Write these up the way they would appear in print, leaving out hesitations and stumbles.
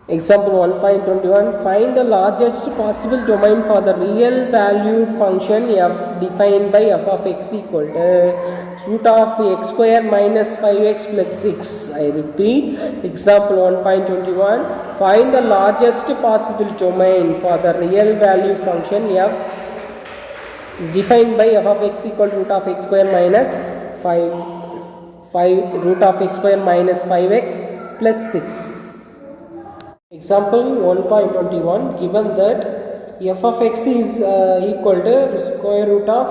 Example 1.21, find the largest possible domain for the real valued function f defined by f of x equal to root of x square minus 5x plus 6. I repeat, example 1.21, find the largest possible domain for the real valued function f is defined by f of x equal to root of x square minus 5 root of x square minus 5x plus 6. Example 1.21, given that f of x is equal to square root of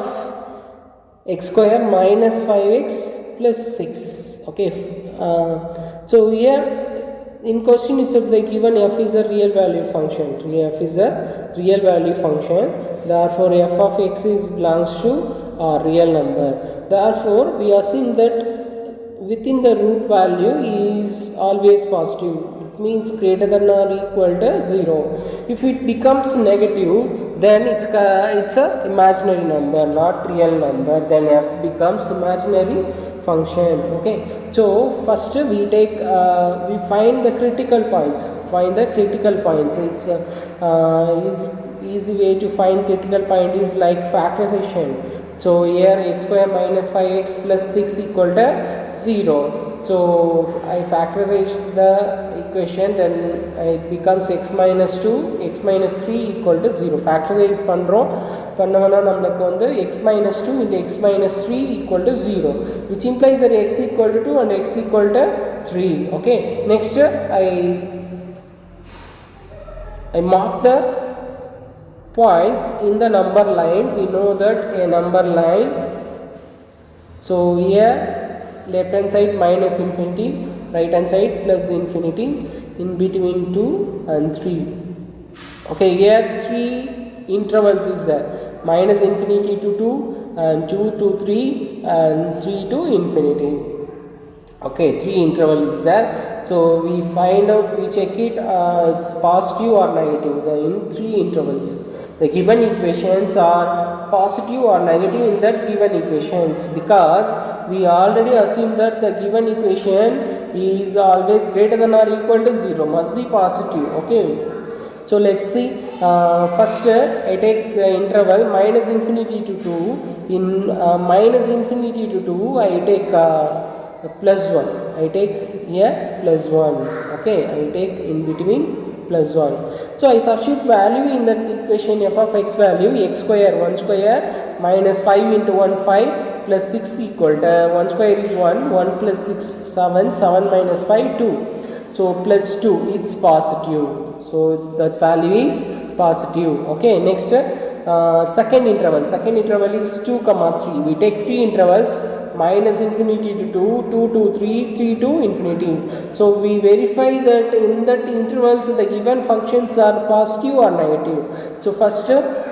x square minus 5x plus 6. Okay, so here in question itself they given f is a real value function. F is a real value function, therefore f of x is belongs to a real number. Therefore we assume that within the root value is always positive. Means greater than or equal to 0. If it becomes negative, then it's a imaginary number, not real number. Then f becomes imaginary function. Okay, so first we take we find the critical points. It's easy way to find critical point is like factorization. So here x square minus 5x plus 6 equal to 0. So I factorize the equation, then it becomes x minus 2, x minus 3 equal to 0. Factorize பண்ணவனா நமக்கு வந்து x minus 2 into x minus 3 equal to 0, which implies that x equal to 2 and x equal to 3. Okay, next I mark the points in the number line. We know that a number line, so here left hand side minus infinity, right hand side plus infinity, in between 2 and 3. Okay, here 3 intervals is there, minus infinity to 2 and 2 to 3 and 3 to infinity. Okay, 3 interval is there. So we find out, we check it, it's positive or negative in 3 intervals. The given equations are positive or negative in that given equations, because we already assume that the given equation is always greater than or equal to 0, must be positive. Okay, so let's see. First I take the interval minus infinity to 2. In minus infinity to 2 I take plus 1. I take here plus 1. Okay, I take in between plus 1. So I substitute value in that equation f of x value, x square 1 square minus 5 into 1 5 plus 6 equal to 1 square is 1 plus 6 7 minus 5 2. So plus 2, it's positive. So that value is positive. Okay, next second interval is 2 comma 3. We take 3 intervals, minus infinity to 2, 2 to 3, 3 to infinity. So we verify that in that intervals the given functions are positive or negative. So first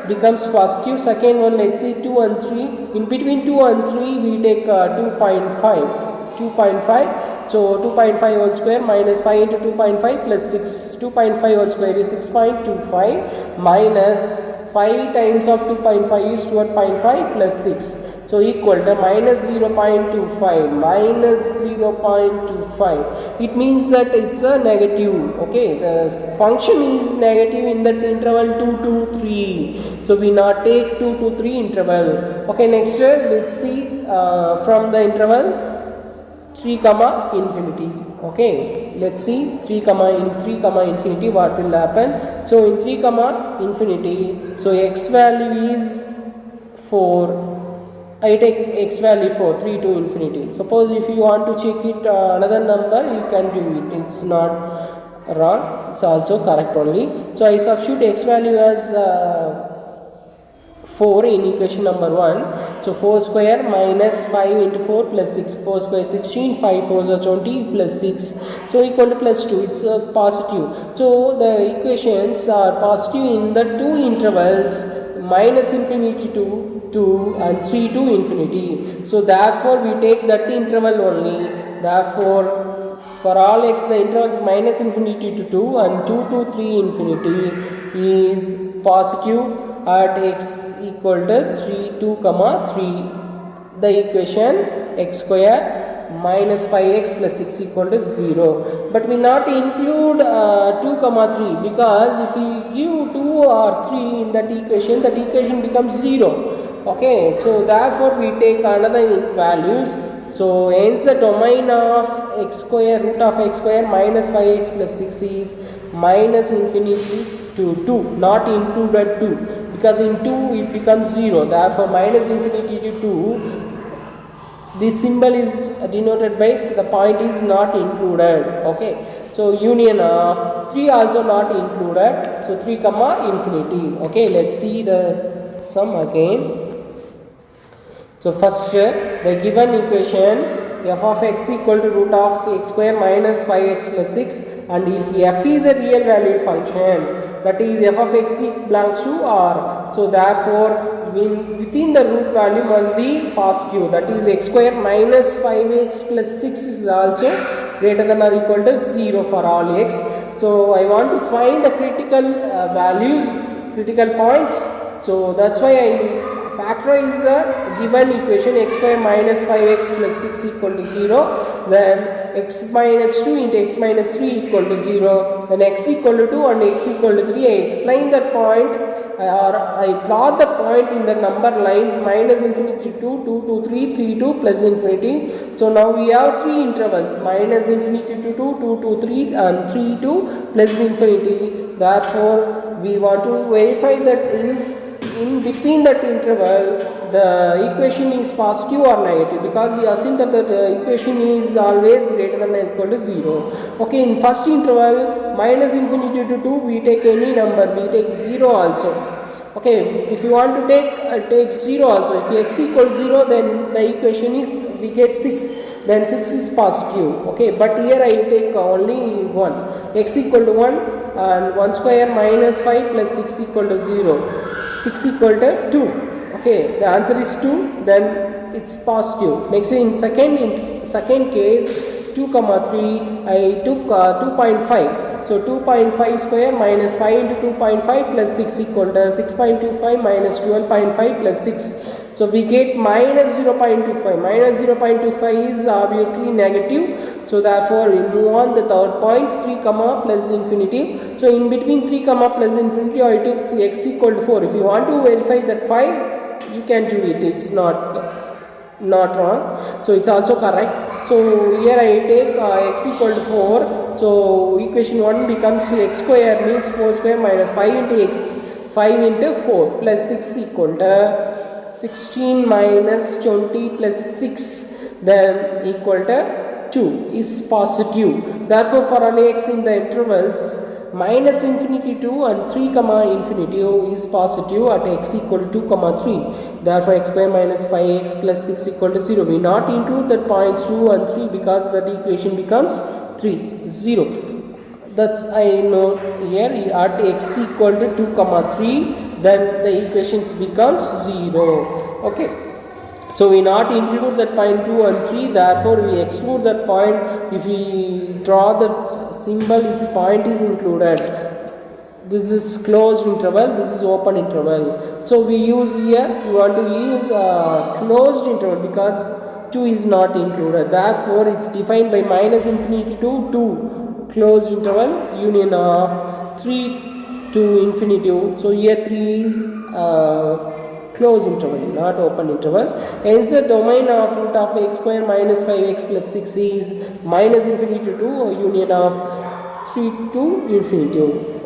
becomes positive, second one let's see 2 and 3. In between 2 and 3 we take 2.5. So 2.5 whole square minus 5 into 2.5 plus 6. 2.5 whole square is 6.25 minus 5 times of 2.5 is 12.5 plus 6. So equal to minus 0.25. It means that it's a negative. Okay, the function is negative in that interval 2 to 3. So we not take 2 to 3 interval. Okay, next let's see from the interval 3 comma infinity. Okay, let's see 3 comma infinity what will happen. So in 3 comma infinity, so x value is 4. I take x value 4, 3 to infinity. Suppose if you want to check it another number, you can do it. It's not wrong, it's also correct only. So I substitute x value as 4 in equation number 1. So 4 square minus 5 into 4 plus 6. 4 square 16, 5 4s are 20 plus 6. So equal to plus 2. It's positive. So the equations are positive in the 2 intervals, minus infinity to 2 and 3 to infinity. So therefore we take that interval only. Therefore for all x the intervals minus infinity to 2 and 2 to 3 infinity is positive at x equal to 3 2 comma 3. The equation x square minus 5x plus 6 equal to 0. But we not include 2 comma 3, because if we give 2 or 3 in that equation becomes 0. Okay, so therefore we take another values. So hence the domain of x square, root of x square minus 5x plus 6 is minus infinity to 2, not included 2, because in 2 it becomes 0. Therefore minus infinity to 2, this symbol is denoted by the point is not included. Okay, so union of 3 also not included, so 3 comma infinity. Okay, let's see the sum again. So first, the given equation f of x equal to root of x square minus 5x plus 6, and if f is a real valued function, that is f of x belongs to R, so therefore within the root value must be positive, that is x square minus 5x plus 6 is also greater than or equal to 0 for all x. So I want to find the critical values, critical points, so that's why I factorize the given equation x square minus 5x plus 6 equal to 0, then x minus 2 into x minus 3 equal to 0, then x equal to 2 and x equal to 3. I explain that point, or I plot the point in the number line minus infinity to 2, 2 to 3, 3 to plus infinity. So now we have 3 intervals, minus infinity to 2, 2 to 3 and 3 to plus infinity. Therefore we want to verify that in between that interval the equation is positive or negative, because we assume that the equation is always greater than or equal to 0. Okay, in first interval minus infinity to 2 we take any number, we take 0 also. Okay, if you want to take 0 also, if x equals 0 then the equation is, we get 6, then 6 is positive. Okay, but here I take only 1, x equal to 1 and 1 square minus 5 plus 6 equal to 0. 6 equal to 2. Okay, the answer is 2, then it's positive. Next, in second case 2 comma 3, I took 2.5. So 2.5 square minus 5 into 2.5 plus 6 equal to 6.25 minus 12.5 plus 6. So we get minus 0.25. Minus 0.25 is obviously negative. So therefore we move on the third point, 3 comma plus infinity. So in between 3 comma plus infinity I took x equal to 4. If you want to verify that 5, you can do it. It's not wrong. So it's also correct. So here I take x equal to 4. So equation 1 becomes x square means 4 square minus 5 into x, 5 into 4 plus 6 equal to 16 minus 20 plus 6 then equal to 2 is positive. Therefore for all x in the intervals minus infinity 2 and 3 comma infinity is positive at x equal to 2 comma 3. Therefore x square minus 5x plus 6 equal to 0. We not include that points 2 and 3 because that equation becomes 0. That's I know here at x equal to 2 comma 3, then the equations becomes 0. Okay. So we not include that point 2 and 3, therefore we exclude that point. If we draw that symbol, its point is included. This is closed interval, this is open interval. So we use here, we want to use closed interval because 2 is not included. Therefore it's defined by minus infinity to 2, closed interval, union of 3 to infinity. So here 3 is closed interval, not open interval. Hence the domain of root of x square minus 5x plus 6 is minus infinity to union of 3 to infinity.